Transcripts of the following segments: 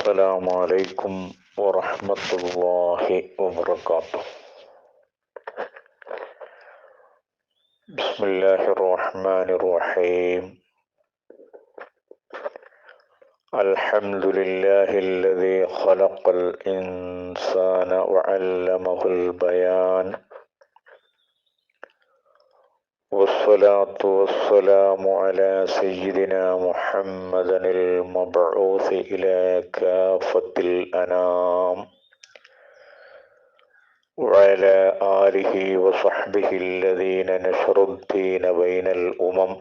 السلام عليكم ورحمة الله وبركاته. بسم الله الرحمن الرحيم. الحمد لله الذي خلق الإنسان وعلمه البيان، والصلاة والسلام على سيدنا محمد المبعوث إلى كافة الأنام، وعلى آله وصحبه الذين نشروا الدين بين الأمم،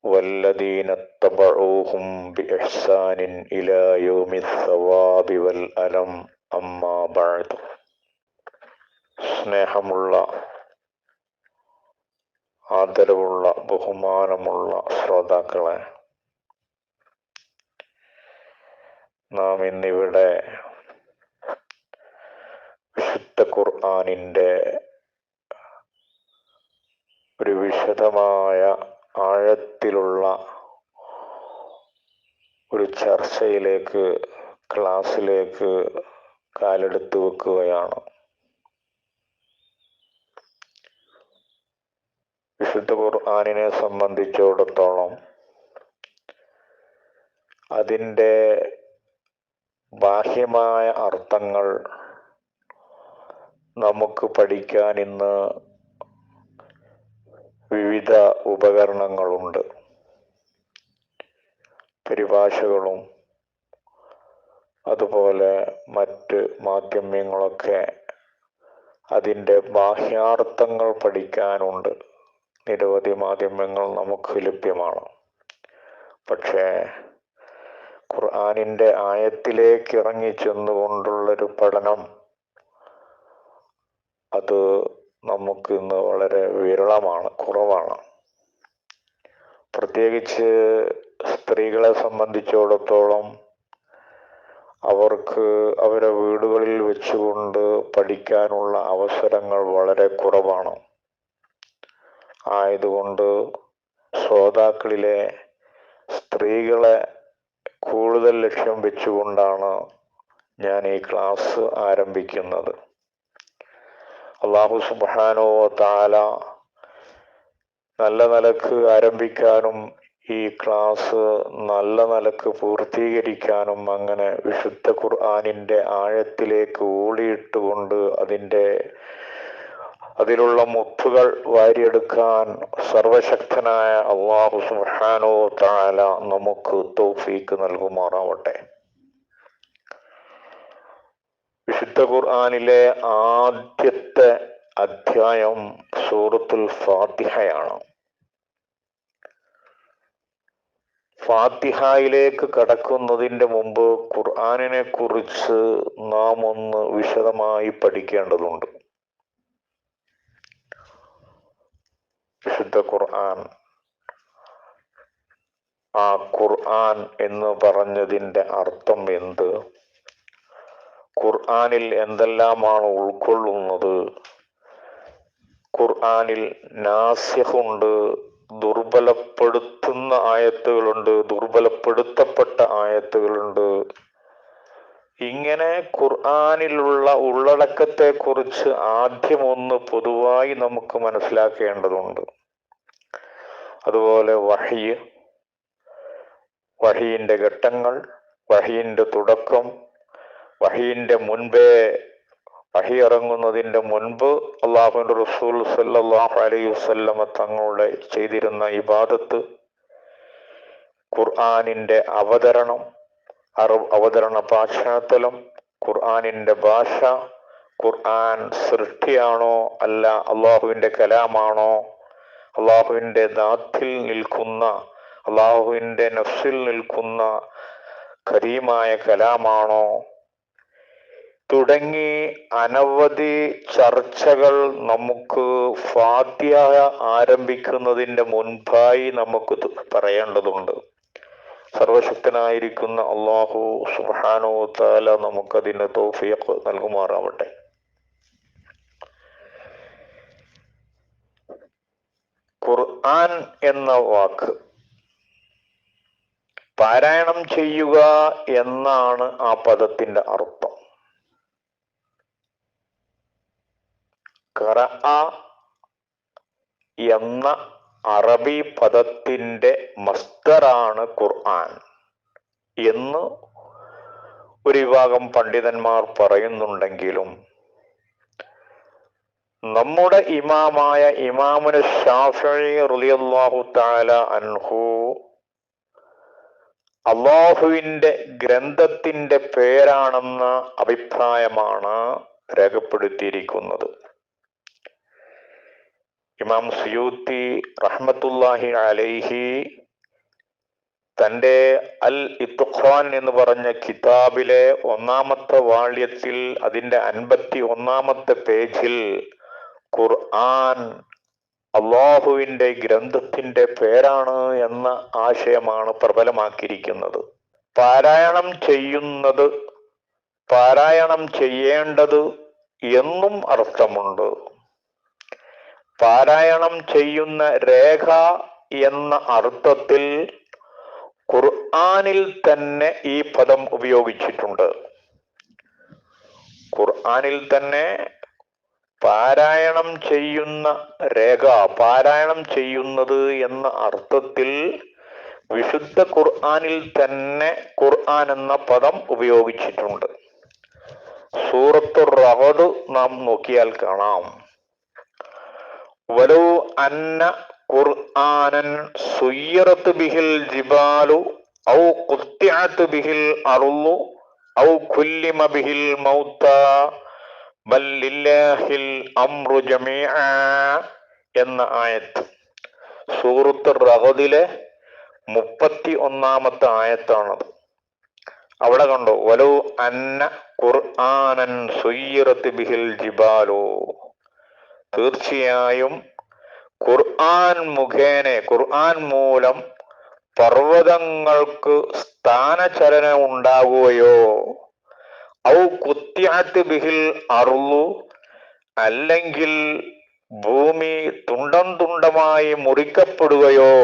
والذين اتبعوهم بإحسان إلى يوم الثواب والألم. أما بعد. സ്നേഹമുള്ള, ആദരവുള്ള, ബഹുമാനമുള്ള ശ്രോതാക്കളെ, നാം ഇന്നിവിടെ വിശുദ്ധ ഖുർആനിൻ്റെ ഒരു വിശദമായ ആഴത്തിലുള്ള ഒരു ചർച്ചയിലേക്ക്, ക്ലാസ്സിലേക്ക് കാലെടുത്ത് വെക്കുകയാണ്. വിശുദ്ധ ഖുർആനിനെ സംബന്ധിച്ചിടത്തോളം അതിൻ്റെ ബാഹ്യമായ അർത്ഥങ്ങൾ നമുക്ക് പഠിക്കാൻ ഇന്ന് വിവിധ ഉപകരണങ്ങളുണ്ട്. പരിഭാഷകളും അതുപോലെ മറ്റ് മാധ്യമങ്ങളൊക്കെ അതിൻ്റെ ബാഹ്യാർത്ഥങ്ങൾ പഠിക്കാനുണ്ട്. നിരവധി മാധ്യമങ്ങൾ നമുക്ക് ലഭ്യമാണ്. പക്ഷേ ഖുർആനിൻ്റെ ആയത്തിലേക്ക് ഇറങ്ങി ചെന്നുകൊണ്ടുള്ളൊരു പഠനം അത് നമുക്കിന്ന് വളരെ വിരളമാണ്, കുറവാണ്. പ്രത്യേകിച്ച് സ്ത്രീകളെ സംബന്ധിച്ചിടത്തോളം അവർക്ക് അവരുടെ വീടുകളിൽ വെച്ചുകൊണ്ട് പഠിക്കാനുള്ള അവസരങ്ങൾ വളരെ കുറവാണ്. ആയതുകൊണ്ട് ശ്രോതാക്കളിലെ സ്ത്രീകളെ കൂടുതൽ ലക്ഷ്യം വെച്ചുകൊണ്ടാണ് ഞാൻ ഈ ക്ലാസ് ആരംഭിക്കുന്നത്. അല്ലാഹു സുബ്ഹാനഹു വ തആല നല്ല നിലക്ക് ആരംഭിക്കാനും ഈ ക്ലാസ് നല്ല നിലക്ക് പൂർത്തീകരിക്കാനും അങ്ങനെ വിശുദ്ധ ഖുർആനിൻ്റെ ആഴത്തിലേക്ക് ഊളിയിട്ടുകൊണ്ട് അതിലുള്ള മുത്തുകൾ വാരിയെടുക്കാൻ സർവശക്തനായ അല്ലാഹു സുബ്ഹാനഹു വ തആല നമുക്ക് തൗഫീക്ക് നൽകുമാറാവട്ടെ. വിശുദ്ധ ഖുർആനിലെ ആദ്യത്തെ അധ്യായം സൂറത്തുൽ ഫാത്തിഹയാണ്. ഫാത്തിഹയിലേക്ക് കടക്കുന്നതിൻ്റെ മുമ്പ് ഖുർആനിനെ കുറിച്ച് നാം ഒന്ന് വിശദമായി പഠിക്കേണ്ടതുണ്ട്. വിശുദ്ധ ഖുർആൻ, ആ ഖുർആൻ എന്ന് പറഞ്ഞതിൻ്റെ അർത്ഥം എന്ത്? ഖുർആനിൽ എന്തെല്ലാമാണ് ഉൾക്കൊള്ളുന്നത്? ഖുർആനിൽ നാസിഖുണ്ട്, ദുർബലപ്പെടുത്തുന്ന ആയത്തുകളുണ്ട്, ദുർബലപ്പെടുത്തപ്പെട്ട ആയത്തുകളുണ്ട്. ഇങ്ങനെ ഖുർആനിലുള്ള ഉള്ളടക്കത്തെക്കുറിച്ച് ആദ്യം ഒന്ന് പൊതുവായി നമുക്ക് മനസ്സിലാക്കേണ്ടതുണ്ട്. അതുപോലെ വഹീന്റെ ഘട്ടങ്ങൾ, വഹീന്റെ തുടക്കം, വഹീന്റെ മുൻപേ, വഹി ഇറങ്ങുന്നതിൻ്റെ മുൻപ് അല്ലാഹുവിൻ്റെ റസൂൽ സല്ലല്ലാഹു അലൈഹി വസല്ലമ തങ്ങളുടെ ചെയ്തിരുന്ന ഇബാദത്ത്, ഖുർആനിൻ്റെ അവതരണ പശ്ചാത്തലം, ഖുർആനിൻ്റെ ഭാഷ, ഖുർആൻ സൃഷ്ടിയാണോ അല്ല അള്ളാഹുവിൻ്റെ കലാമാണോ, അള്ളാഹുവിൻ്റെ ദാത്തിൽ നിൽക്കുന്ന, അള്ളാഹുവിൻ്റെ നഫ്സിൽ നിൽക്കുന്ന കരീമായ കലാമാണോ, തുടങ്ങി അനവധി ചർച്ചകൾ നമുക്ക് ഫാത്തിഹ ആരംഭിക്കുന്നതിൻ്റെ മുൻപായി നമുക്ക് പറയേണ്ടതുണ്ട്. സർവശക്തനായിരിക്കുന്ന അല്ലാഹു സുബ്ഹാനഹു വ തആല നമുക്കതിന് തൗഫീഖ് നൽകുമാറാവട്ടെ. ഖുർആൻ എന്ന വാക്ക് പാരായണം ചെയ്യുക എന്നാണ് ആ പദത്തിന്റെ അർത്ഥം. ഖറഅ എന്ന അറബി പദത്തിന്റെ മസ്ദറാണ് ഖുർആൻ എന്ന് ഒരു വിഭാഗം പണ്ഡിതന്മാർ പറയുന്നുണ്ടെങ്കിലും നമ്മുടെ ഇമാമായ ഇമാമുന ശാഫിഈ റളിയല്ലാഹു തആല അൻഹു അല്ലാഹുവിന്റെ ഗ്രന്ഥത്തിന്റെ പേരാണെന്ന അഭിപ്രായമാണ് രേഖപ്പെടുത്തിയിരിക്കുന്നത്. ഇമാം സുയൂത്തി റഹ്മത്തുള്ളാഹി അലൈഹി തന്റെ അൽ ഇത്ഖാൻ എന്ന് പറഞ്ഞ കിതാബിലെ 1-ാമത്തെ വാള്യത്തിൽ അതിന്റെ 51-ാമത്തെ പേജിൽ ഖുർആൻ അള്ളാഹുവിന്റെ ഗ്രന്ഥത്തിന്റെ പേരാണ് എന്ന ആശയമാണ് പ്രബലമാക്കിയിരിക്കുന്നത്. പാരായണം ചെയ്യേണ്ടത് എന്നും അർത്ഥമുണ്ട്. പാരായണം ചെയ്യുന്ന രേഖ എന്ന അർത്ഥത്തിൽ ഖുർആനിൽ തന്നെ ഈ പദം ഉപയോഗിച്ചിട്ടുണ്ട്. ഖുർആനിൽ തന്നെ പാരായണം ചെയ്യുന്ന രേഖ, പാരായണം ചെയ്യുന്നത് എന്ന അർത്ഥത്തിൽ വിശുദ്ധ ഖുർആനിൽ തന്നെ ഖുർആൻ എന്ന പദം ഉപയോഗിച്ചിട്ടുണ്ട്. സൂറത്തുർ റഅദ് നാം നോക്കിയാൽ കാണാം. വലൗ അന്ന ഖുർആനൻ സുയ്യിറത് ബിഹിൽ ജിബാലു ഔ ഖുത്തിഅത് ബിഹിൽ അർളു ഔ കുല്ലിമ ബിഹിൽ മൗതാ ബൽ ലില്ലാഹിൽ അംറു ജമീഅ എന്ന ആയത്ത് സൂറത്തുർ റഅദിലെ 31-ാമത്തെ ആയത്താണത്. അവിടെ കണ്ടോ, വലൗ അന്ന ഖുർആനൻ സുയ്യിറത് ബിഹിൽ ജിബാലു, തീർച്ചയായും ഖുർആൻ മൂലം പർവ്വതങ്ങൾക്ക് സ്ഥാനചലനം ഉണ്ടാകുകയോ ഔ ഖുത്തിഅത് ബിഹിൽ അർളു, അല്ലെങ്കിൽ ഭൂമി തുണ്ടം തുണ്ടമായി മുറിക്കപ്പെടുകയോ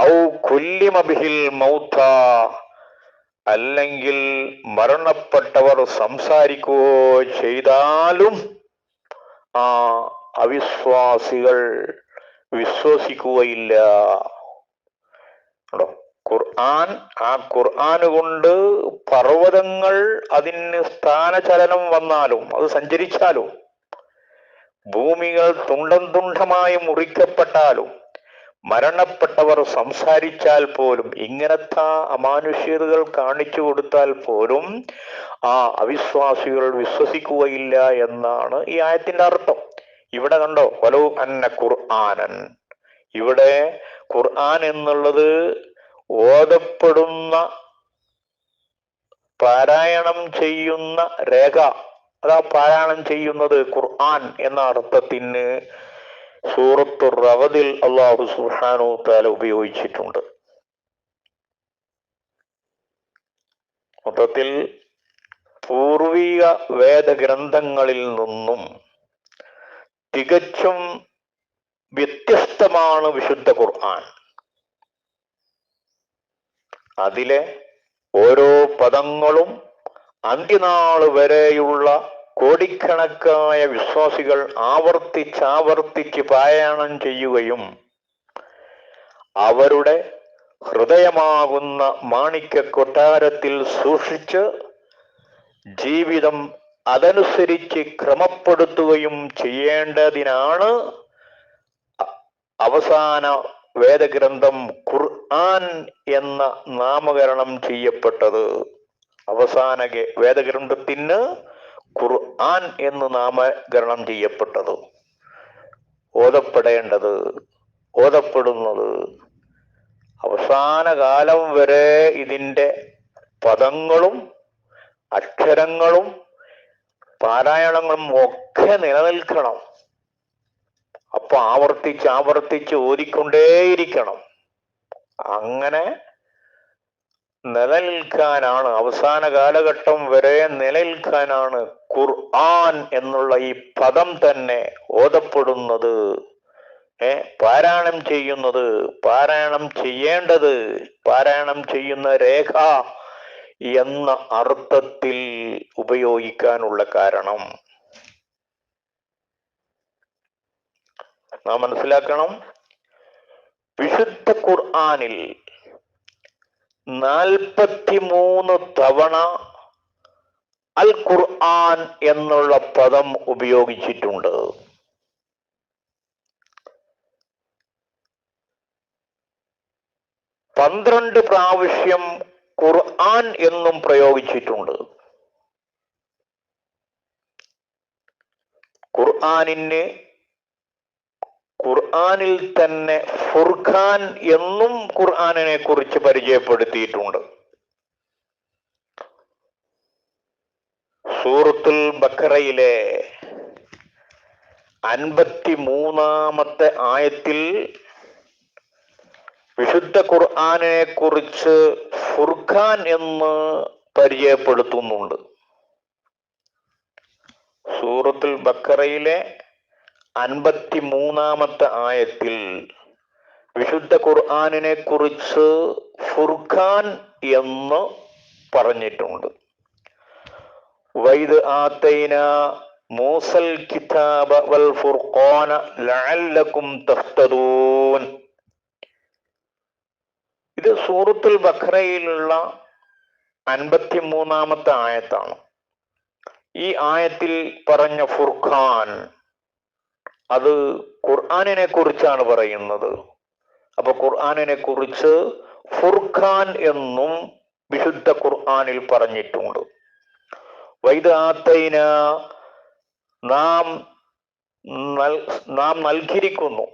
ഔ കുല്ലിമ ബിഹിൽ മൗതാ, അല്ലെങ്കിൽ മരണപ്പെട്ടവർ സംസാരിക്കുകയോ ചെയ്താലും ആ അവിശ്വാസികൾ വിശ്വസിക്കുകയില്ല. ഖുർആൻ കൊണ്ട് പർവ്വതങ്ങൾ അതിന് സ്ഥാനചലനം വന്നാലും, അത് സഞ്ചരിച്ചാലും, ഭൂമികൾ തുണ്ടം തുണ്ടമായി മുറിക്കപ്പെട്ടാലും, മരണപ്പെട്ടവർ സംസാരിച്ചാൽ പോലും, ഇങ്ങനത്തെ അമാനുഷ്യതകൾ കാണിച്ചു കൊടുത്താൽ പോലും ആ അവിശ്വാസികൾ വിശ്വസിക്കുകയില്ല എന്നാണ് ഈ ആയത്തിന്റെ അർത്ഥം. ഇവിടെ കണ്ടോ, വലൗ അന്ന ഖുർആനൻ, ഇവിടെ ഖുർആൻ എന്നുള്ളത് ഓതപ്പെടുന്ന, പാരായണം ചെയ്യുന്ന രേഖ, അതാ പാരായണം ചെയ്യുന്നത് ഖുർആൻ എന്ന അർത്ഥത്തിന് സൂറത്തുർ റഅദിൽ അല്ലാഹു സുബ്ഹാനഹു തആല ഉപയോഗിച്ചിട്ടുണ്ട്. മൊത്തത്തിൽ പൂർവിക വേദഗ്രന്ഥങ്ങളിൽ നിന്നും തികച്ചും വ്യത്യസ്തമാണ് വിശുദ്ധ ഖുർആൻ. അതിലെ ഓരോ പദങ്ങളും അന്ത്യനാൾ വരെയുള്ള കോടിക്കണക്കായ വിശ്വാസികൾ ആവർത്തിച്ച് പാരായണം ചെയ്യുകയും അവരുടെ ഹൃദയമാകുന്ന മാണിക്യ കൊട്ടാരത്തിൽ സൂക്ഷിച്ച് ജീവിതം അതനുസരിച്ച് ക്രമപ്പെടുത്തുകയും ചെയ്യേണ്ടതിനാണ് അവസാന വേദഗ്രന്ഥം ഖുർആൻ എന്ന നാമകരണം ചെയ്യപ്പെട്ടത്. അവസാന വേദഗ്രന്ഥത്തിന് ഖുർആൻ എന്ന് നാമകരണം ചെയ്യപ്പെട്ടത്. ഓതപ്പെടുന്നത് അവസാന കാലം വരെ ഇതിന്റെ പദങ്ങളും അക്ഷരങ്ങളും പാരായണങ്ങളും ഒക്കെ നിലനിൽക്കണം. അപ്പൊ ആവർത്തിച്ച് ഓതിക്കൊണ്ടേയിരിക്കണം. അങ്ങനെ നിലനിൽക്കാനാണ്, അവസാന കാലഘട്ടം വരെ നിലനിൽക്കാനാണ് ഖുർആൻ എന്നുള്ള ഈ പദം തന്നെ ഓതപ്പെടുന്നത് പാരായണം ചെയ്യുന്നത്, പാരായണം ചെയ്യേണ്ടത്, പാരായണം ചെയ്യുന്ന രേഖ എന്ന അർത്ഥത്തിൽ ഉപയോഗിക്കാനുള്ള കാരണം നാം മനസ്സിലാക്കണം. വിശുദ്ധ ഖുർആനിൽ 43 തവണ അൽ ഖുർആൻ എന്നുള്ള പദം ഉപയോഗിച്ചിട്ടുണ്ട്. 12 പ്രാവശ്യം ഖുർആൻ എന്നും പ്രയോഗിച്ചിട്ടുണ്ട്. ഖുർആനിൽ തന്നെ ഫുർഖാൻ എന്നും ഖുർആനിനെ കുറിച്ച് പരിചയപ്പെടുത്തിയിട്ടുണ്ട്. സൂറത്തുൽ ബഖറയിലെ 53-ാമത്തെ ആയത്തിൽ വിശുദ്ധ ഖുർആനിനെ കുറിച്ച് ഫുർഖാൻ എന്ന് പരിചയപ്പെടുത്തുന്നുണ്ട്. സൂറത്തുൽ ബഖറയിലെ 53-ാമത്തെ ആയത്തിൽ വിശുദ്ധ ഖുർആനിനെ കുറിച്ച് ഫുർഖാൻ എന്ന് പറഞ്ഞിട്ടുണ്ട്. വൈദ് ആതൈനാ മൂസൽ കിതാബ വൽ ഫുർഖാന ലഅല്ലകും തഹ്തദൂൻ. ഇത് സൂറത്തുൽ ബഖറയിലുള്ള 53-ാമത്തെ ആയത്താണ്. ഈ ആയത്തിൽ പറഞ്ഞ ഫുർഖാൻ അത് ഖുർആനിനെ കുറിച്ചാണ് പറയുന്നത്. അപ്പൊ ഖുർആനിനെ കുറിച്ച് ഫുർഖാൻ എന്നും വിശുദ്ധ ഖുർആനിൽ പറഞ്ഞിട്ടുണ്ട്. വൈദ് ആതൈന നാം നൽകിയിരിക്കുന്നു.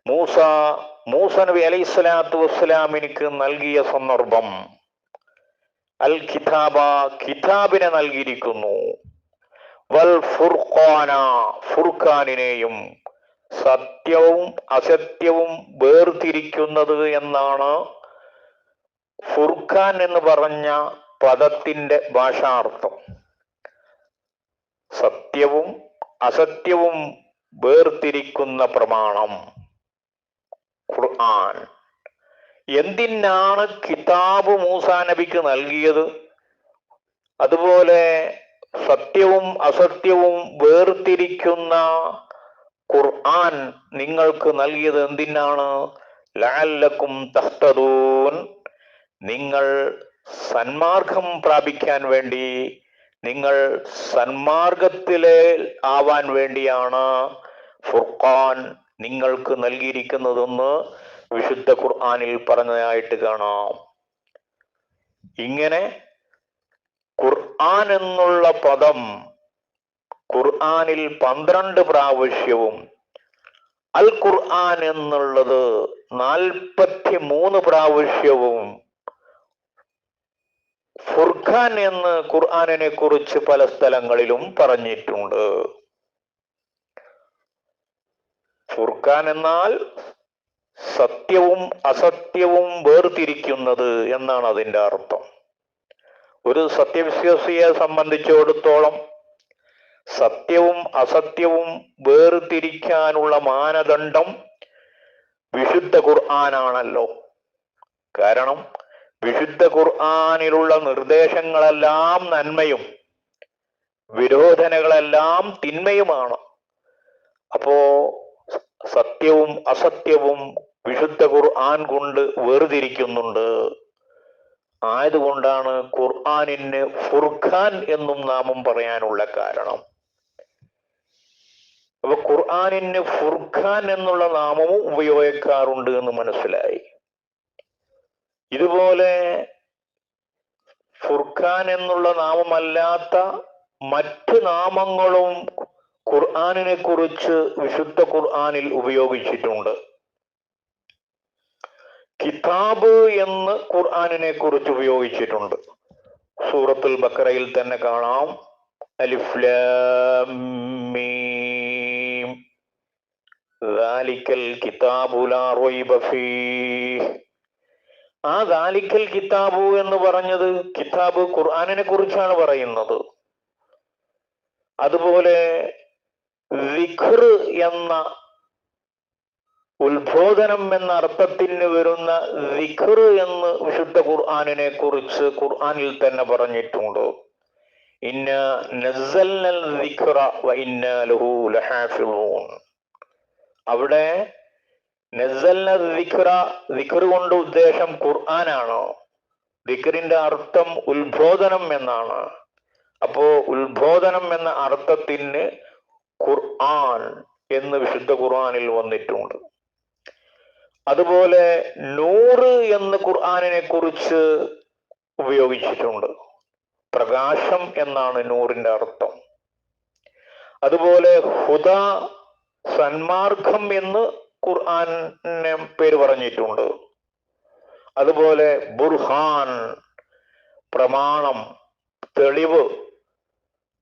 മൂസ നബി അലൈഹി സ്വലാത്തു വസ്സലാമിനിക്ക് നൽകിയ സന്ദർഭം അൽ കിതാബിനെ നൽകിയിരിക്കുന്നു. വൽ ഫുർഖാന ഫുർഖാനിനെയും സത്യവും അസത്യവും വേർതിരിക്കുന്നത് എന്നാണ് ഫുർഖാൻ എന്ന് പറഞ്ഞ പദത്തിന്റെ ഭാഷാർത്ഥം. സത്യവും അസത്യവും വേർതിരിക്കുന്ന പ്രമാണം ഖുർആൻ. എന്തിനാണ് കിതാബ് മൂസാ നബിക്ക് നൽകിയത്? അതുപോലെ സത്യവും അസത്യവും വേർതിരിക്കുന്ന ഖുർആൻ നിങ്ങൾക്ക് നൽകിയത് എന്തിനാണ്? ലഅല്ലകും തഹ്തദൂൻ, നിങ്ങൾ സന്മാർഗം പ്രാപിക്കാൻ വേണ്ടി, നിങ്ങൾ സന്മാർഗത്തിലെ ആവാൻ വേണ്ടിയാണ് ഫുർഖാൻ നിങ്ങൾക്ക് നൽകിയിരിക്കുന്നതെന്ന് വിശുദ്ധ ഖുർആനിൽ പറഞ്ഞതായിട്ട് കാണാം. ഇങ്ങനെ ഖുർആൻ എന്നുള്ള പദം ഖുർആനിൽ 12 പ്രാവശ്യവും അൽ ഖുർആൻ എന്നുള്ളത് 43 പ്രാവശ്യവും ഫുർഖാൻ എന്ന് ഖുർആനിനെ കുറിച്ച് പല സ്ഥലങ്ങളിലും പറഞ്ഞിട്ടുണ്ട്. ഫുർഖാൻ എന്നാൽ സത്യവും അസത്യവും വേർതിരിക്കുന്നത് എന്നാണ് അതിൻ്റെ അർത്ഥം. ഒരു സത്യവിശ്വാസിയെ സംബന്ധിച്ചിടത്തോളം സത്യവും അസത്യവും വേർതിരിക്കാനുള്ള മാനദണ്ഡം വിശുദ്ധ ഖുർആനാണല്ലോ. കാരണം വിശുദ്ധ ഖുർആനിലുള്ള നിർദ്ദേശങ്ങളെല്ലാം നന്മയും വിരോധനകളെല്ലാം തിന്മയുമാണ്. അപ്പോ സത്യവും അസത്യവും വിശുദ്ധ ഖുർആൻ കൊണ്ട് വേർതിരിക്കുന്നുണ്ട്. ആയതുകൊണ്ടാണ് ഖുർആനിന് ഫുർഖാൻ എന്നും നാമം പറയാനുള്ള കാരണം. അപ്പൊ ഖുർആനിന് ഫുർഖാൻ എന്നുള്ള നാമവും ഉപയോഗിക്കാറുണ്ട് എന്ന് മനസ്സിലായി. ഇതുപോലെ ഫുർഖാൻ എന്നുള്ള നാമമല്ലാത്ത മറ്റ് നാമങ്ങളും ഖുർആനിനെ കുറിച്ച് വിശുദ്ധ ഖുർആനിൽ ഉപയോഗിച്ചിട്ടുണ്ട്. കിതാബ് എന്ന് ഖുർആനിനെ കുറിച്ച് ഉപയോഗിച്ചിട്ടുണ്ട്. സൂറത്തുൽ ബഖറയിൽ തന്നെ കാണാം, അലിഫ് ലാം മീം ദാലിക്കൽ കിതാബു ലാ റൈബ ഫീഹ്. ആ ദാലിക്കൽ കിതാബു എന്ന് പറഞ്ഞത് കിതാബ് ഖുർആനിനെ കുറിച്ചാണ് പറയുന്നത്. അതുപോലെ ദിക്ർ എന്ന ഉത്ബോധനം എന്ന അർത്ഥത്തിന് വരുന്ന ദിക്ർ എന്ന് വിശുദ്ധ ഖുർആനിനെ കുറിച്ച് ഖുർആനിൽ തന്നെ പറഞ്ഞിട്ടുണ്ട്. ഇന്ന നസ്സൽനൽ ദിക്റ വ ഇന്നാ ലഹു ലഹാഫിളൂൻ. അവിടെ നസ്സൽന ദിക്ർ കൊണ്ട് ഉദ്ദേശം ഖുർആനാണോ? ദിക്റിന്റെ അർത്ഥം ഉത്ബോധനം എന്നാണ്. അപ്പോ ഉത്ബോധനം എന്ന അർത്ഥത്തിന് ഖുർആൻ എന്ന് വിശുദ്ധ ഖുർആനിൽ വന്നിട്ടുണ്ട്. അതുപോലെ നൂറ് എന്ന് ഖുർആനിനെ കുറിച്ച് ഉപയോഗിച്ചിട്ടുണ്ട്. പ്രകാശം എന്നാണ് നൂറിന്റെ അർത്ഥം. അതുപോലെ ഹുദ, സന്മാർഗം എന്ന് ഖുർആനെ പേര് പറഞ്ഞിട്ടുണ്ട്. അതുപോലെ ബുർഹാൻ, പ്രമാണം, തെളിവ്,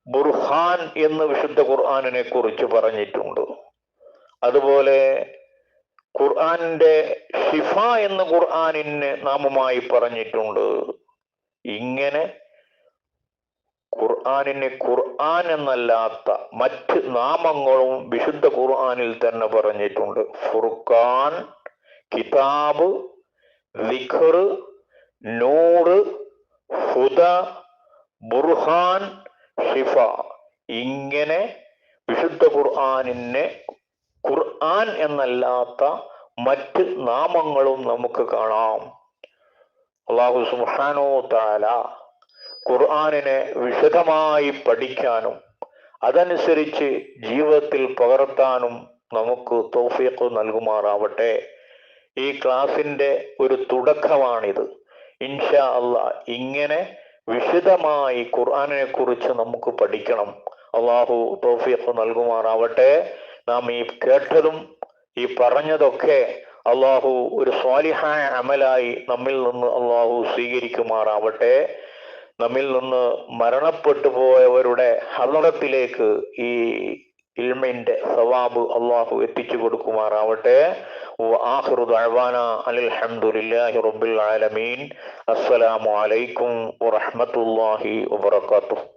ബുർഹാൻ എന്ന് വിശുദ്ധ ഖുർആനിനെ കുറിച്ച് പറഞ്ഞിട്ടുണ്ട്. അതുപോലെ ഖുർആനിന്റെ ഷിഫ എന്ന് ഖുർആനിന് നാമമായി പറഞ്ഞിട്ടുണ്ട്. ഇങ്ങനെ ഖുർആനിന് ഖുർആൻ എന്നല്ലാത്ത മറ്റ് നാമങ്ങളും വിശുദ്ധ ഖുർആനിൽ തന്നെ പറഞ്ഞിട്ടുണ്ട്. ഫുർഖാൻ, കിതാബ്, ദിക്ർ, നൂറ്, ഹുദ, ബുർഹാൻ, ഷിഫ. ഇങ്ങനെ വിശുദ്ധ ഖുർആനിന് ഖുർആൻ എന്നല്ലാത്ത മറ്റ് നാമങ്ങളും നമുക്ക് കാണാം. അല്ലാഹു സുബ്ഹാനഹു വ തആല ഖുർആനിനെ വിശദമായി പഠിക്കാനും അതനുസരിച്ച് ജീവിതത്തിൽ പകർത്താനും നമുക്ക് തൗഫീഖ് നൽകുമാറാവട്ടെ. ഈ ക്ലാസിന്റെ ഒരു തുടക്കമാണിത്. ഇൻഷാ അല്ലാഹ് ഇങ്ങനെ വിശദമായി ഖുർആനിനെ കുറിച്ച് നമുക്ക് പഠിക്കണം. അല്ലാഹു തൗഫീഖ് നൽകുമാറാവട്ടെ. നാം ഈ കേട്ടതും ഈ പറഞ്ഞതൊക്കെ അല്ലാഹു ഒരു സ്വാലിഹായ അമലായി നമ്മിൽ നിന്ന് അല്ലാഹു സ്വീകരിക്കുമാറാവട്ടെ. നമ്മിൽ നിന്ന് മരണപ്പെട്ടു പോയവരുടെ ഹളറത്തിലേക്ക് ഈ ഇൽമിന്റെ സവാബ് അല്ലാഹു എത്തിച്ചു കൊടുക്കുമാറാവട്ടെ. വആഖിറു ദഅവാന അനിൽ ഹംദുലില്ലാഹി റബ്ബിൽ ആലമീൻ. അസ്സലാമു അലൈക്കും വറഹ്മത്തുള്ളാഹി വബറകാതുഹു.